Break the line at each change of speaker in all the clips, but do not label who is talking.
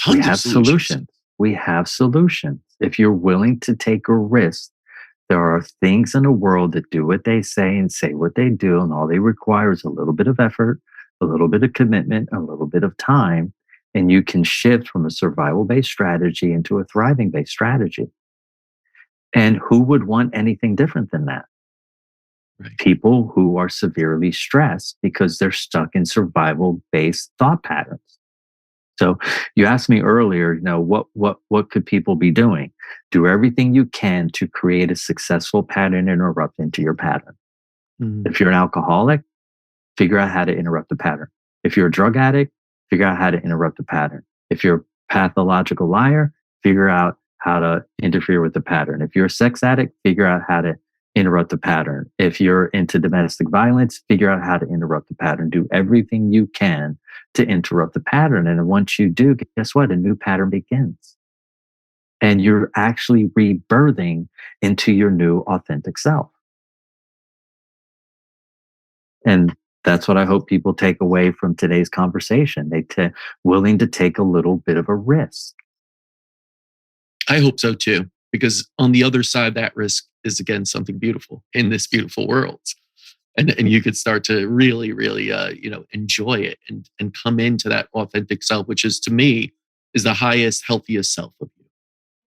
We
Tons of
have
solutions.
solutions. We have solutions. If you're willing to take a risk, there are things in the world that do what they say and say what they do, and all they require is a little bit of effort, a little bit of commitment, a little bit of time, and you can shift from a survival based strategy into a thriving based strategy. And who would want anything different than that?
Right.
People who are severely stressed because they're stuck in survival based thought patterns. So you asked me earlier, what could people be doing? Do everything you can to create a successful pattern interrupt into your pattern.
Mhm.
If you're an alcoholic, figure out how to interrupt the pattern. If you're a drug addict, figure out how to interrupt the pattern. If you're a pathological liar, figure out how to interfere with the pattern. If you're a sex addict, figure out how to interrupt the pattern. If you're into domestic violence, figure out how to interrupt the pattern. Do everything you can to interrupt the pattern. And once you do, guess what? A new pattern begins. And you're actually rebirthing into your new authentic self. And that's what I hope people take away from today's conversation. Willing to take a little bit of a risk.
I hope so too, because on the other side, that risk is again something beautiful in this beautiful world. And you could start to really, really, enjoy it and come into that authentic self, which is to me is the highest, healthiest self of you.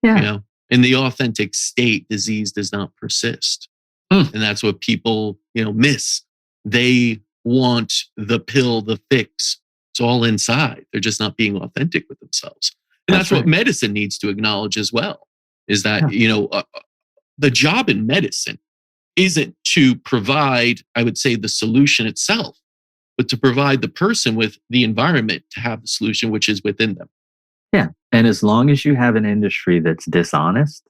You
Yeah.
know, in the authentic state, disease does not persist.
Mm.
And that's what people, miss. They want the pill, the fix. It's all inside. They're just not being authentic with themselves. And that's
That's
what
right.
medicine needs to acknowledge as well, is that,
Yeah.
the job in medicine isn't to provide, I would say, the solution itself, but to provide the person with the environment to have the solution, which is within them.
Yeah. And as long as you have an industry that's dishonest,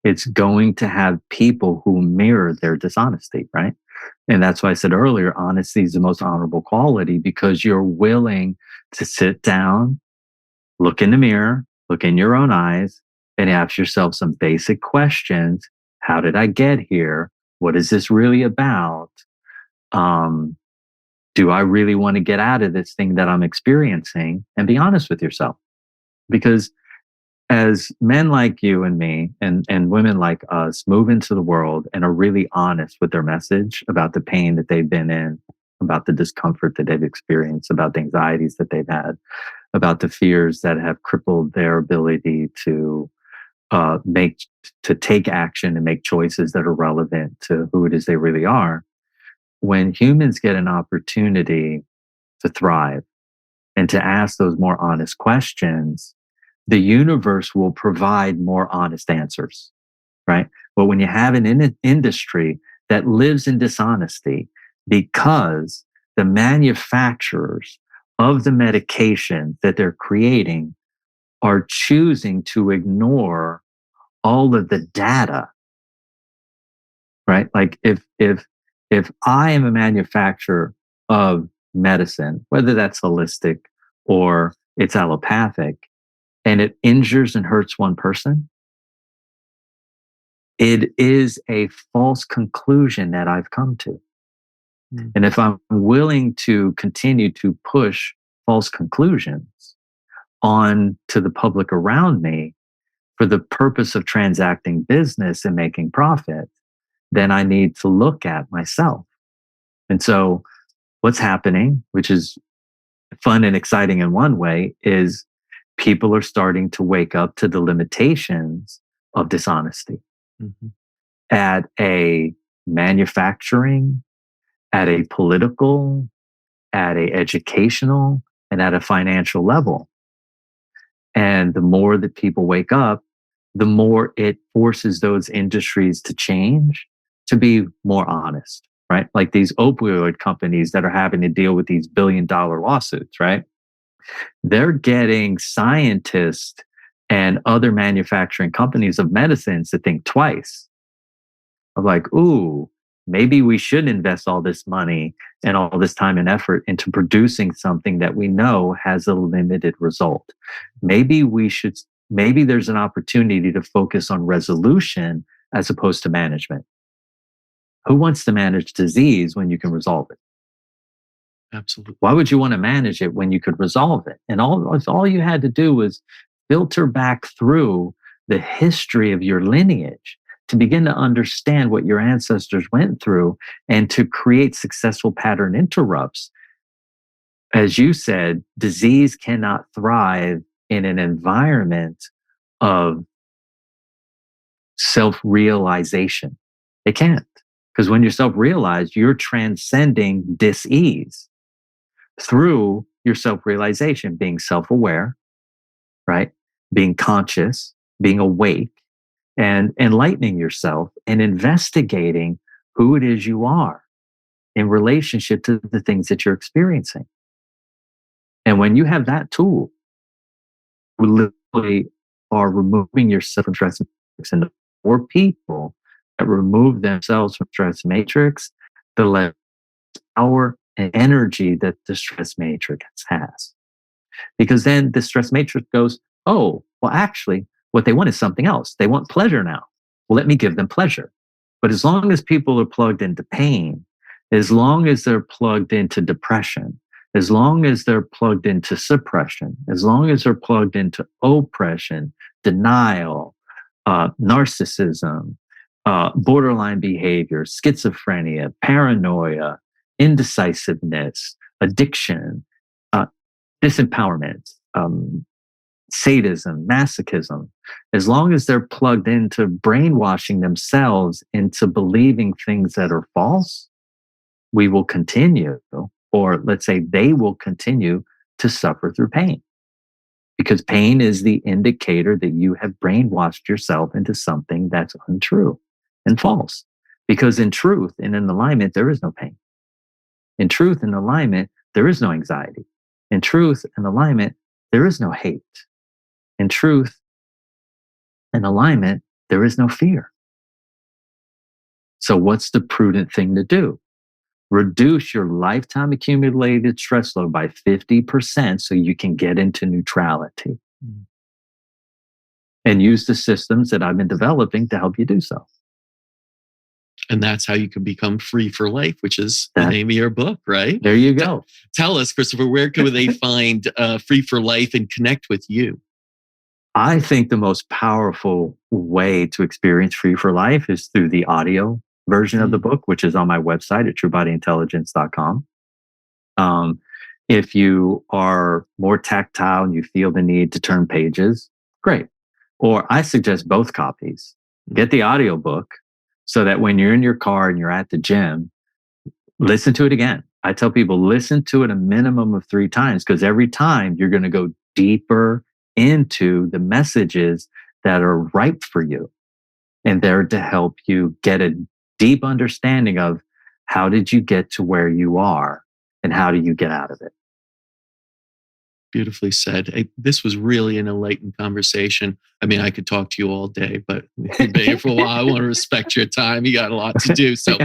it's going to have people who mirror their dishonesty, right? And that's why I said earlier, honesty is the most honorable quality because you're willing to sit down, look in the mirror, look in your own eyes, and ask yourself some basic questions. How did I get here? What is this really about? Um, do I really want to get out of this thing that I'm experiencing? And be honest with yourself. Because as men like you and me and women like us move into the world and are really honest with their message about the pain that they've been in, about the discomfort that they've experienced, about the anxieties that they've had, about the fears that have crippled their ability to make to take action and make choices that are relevant to who it is they really are. When humans get an opportunity to thrive and to ask those more honest questions, the universe will provide more honest answers, right? But when you have an industry that lives in dishonesty because the manufacturers of the medication that they're creating are choosing to ignore all of the data, right? Like if I am a manufacturer of medicine, whether that's holistic or it's allopathic, and it injures and hurts one person, it is a false conclusion that I've come to.
Mm.
And if I'm willing to continue to push false conclusions on to the public around me for the purpose of transacting business and making profit, then I need to look at myself. And so what's happening, which is fun and exciting in one way, is people are starting to wake up to the limitations of dishonesty
Mhm.
at a manufacturing, at a political, at a educational, and at a financial level. And the more that people wake up, the more it forces those industries to change, to be more honest, right? Like these opioid companies that are having to deal with these $1 billion lawsuits, right? They're getting scientists and other manufacturing companies of medicines to think twice of like, ooh, maybe we should invest all this money and all this time and effort into producing something that we know has a limited result. Maybe there's an opportunity to focus on resolution as opposed to management. Who wants to manage disease when you can resolve it?
Absolutely.
Why would you want to manage it when you could resolve it? And all you had to do was filter back through the history of your lineage to begin to understand what your ancestors went through and to create successful pattern interrupts. As you said, disease cannot thrive in an environment of self realization. It can't. Because when you're self realized, you're transcending dis-ease through your self realization, being self aware, right? Being conscious, being awake, and enlightening yourself and investigating who it is you are in relationship to the things that you're experiencing. And when you have that tool, you literally are removing yourself from stress matrix. And the more people that remove themselves from stress matrix, the less power and energy that the stress matrix has. Because then the stress matrix goes, oh, well, actually, what they want is something else. They want pleasure now. Well, let me give them pleasure. But as long as people are plugged into pain, as long as they're plugged into depression, as long as they're plugged into suppression, as long as they're plugged into oppression, denial, narcissism, borderline behavior, schizophrenia, paranoia, indecisiveness, addiction, uh, disempowerment, sadism, masochism, as long as they're plugged into brainwashing themselves into believing things that are false, we will continue, or let's say they will continue to suffer through pain. Because pain is the indicator that you have brainwashed yourself into something that's untrue and false. Because in truth and in alignment, there is no pain. In truth and alignment, there is no anxiety. In truth and alignment, there is no hate. In truth and alignment, there is no fear. So, what's the prudent thing to do? Reduce your lifetime accumulated stress load by 50% so you can get into neutrality. Mm-hmm. And use the systems that I've been developing to help you do so.
And that's how you can become free for life, which is the name of your book, right?
There you go.
Tell us, Christopher, where can they find Free for Life and connect with you?
I think the most powerful way to experience Free for Life is through the audio version of the book, which is on my website at truebodyintelligence.com. If you are more tactile and you feel the need to turn pages, great. Or I suggest both copies. Get the audio book so that when you're in your car and you're at the gym, listen to it again. I tell people, listen to it a minimum of 3 times, because every time you're going to go deeper into the messages that are ripe for you. And they're to help you get a deep understanding of how did you get to where you are and how do you get out of it.
Beautifully said. This was really an enlightened conversation. I mean, I could talk to you all day, but we've been here for a while. I want to respect your time. You got a lot to do. So,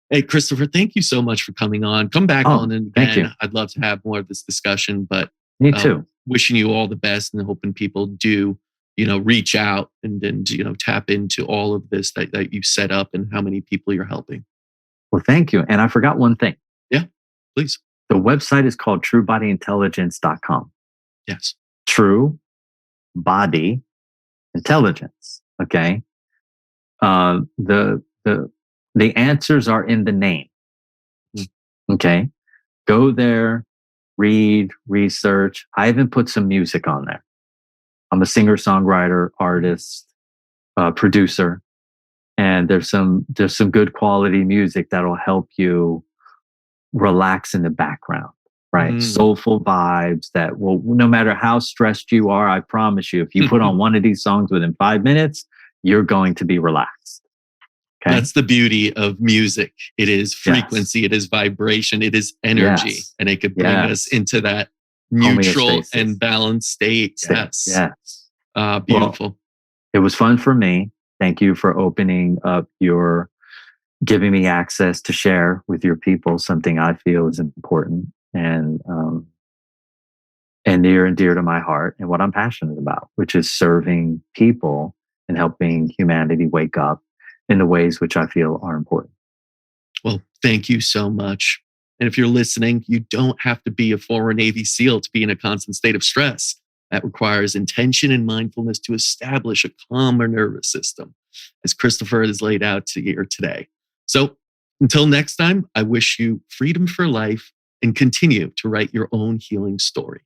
hey, Christopher, thank you so much for coming on. Come back on and again.
Thank you.
I'd love to have more of this discussion, but
me too.
Wishing you all the best and hoping people do, reach out and tap into all of this that you set up and how many people you're helping.
Well, thank you. And I forgot one thing.
Yeah, please.
The website is called truebodyintelligence.com.
Yes.
True body intelligence. Okay. The answers are in the name. Okay. Go there, read, research. I even put some music on there. I'm a singer, songwriter, artist, producer, and there's some good quality music that'll help you relax in the background. Right. Soulful vibes that will, no matter how stressed you are, I promise you, if you put on one of these songs within 5 minutes, you're going to be relaxed. Okay?
That's the beauty of music. It is frequency, It is vibration, it is energy, and it could bring us into that neutral and balanced state. Yes. Beautiful.
Well, it was fun for me. Thank you for opening up giving me access to share with your people something I feel is important and near and dear to my heart and what I'm passionate about, which is serving people and helping humanity wake up in the ways which I feel are important.
Well, thank you so much. And if you're listening, you don't have to be a former Navy SEAL to be in a constant state of stress. That requires intention and mindfulness to establish a calmer nervous system, as Christopher has laid out to you today. So until next time, I wish you freedom for life and continue to write your own healing story.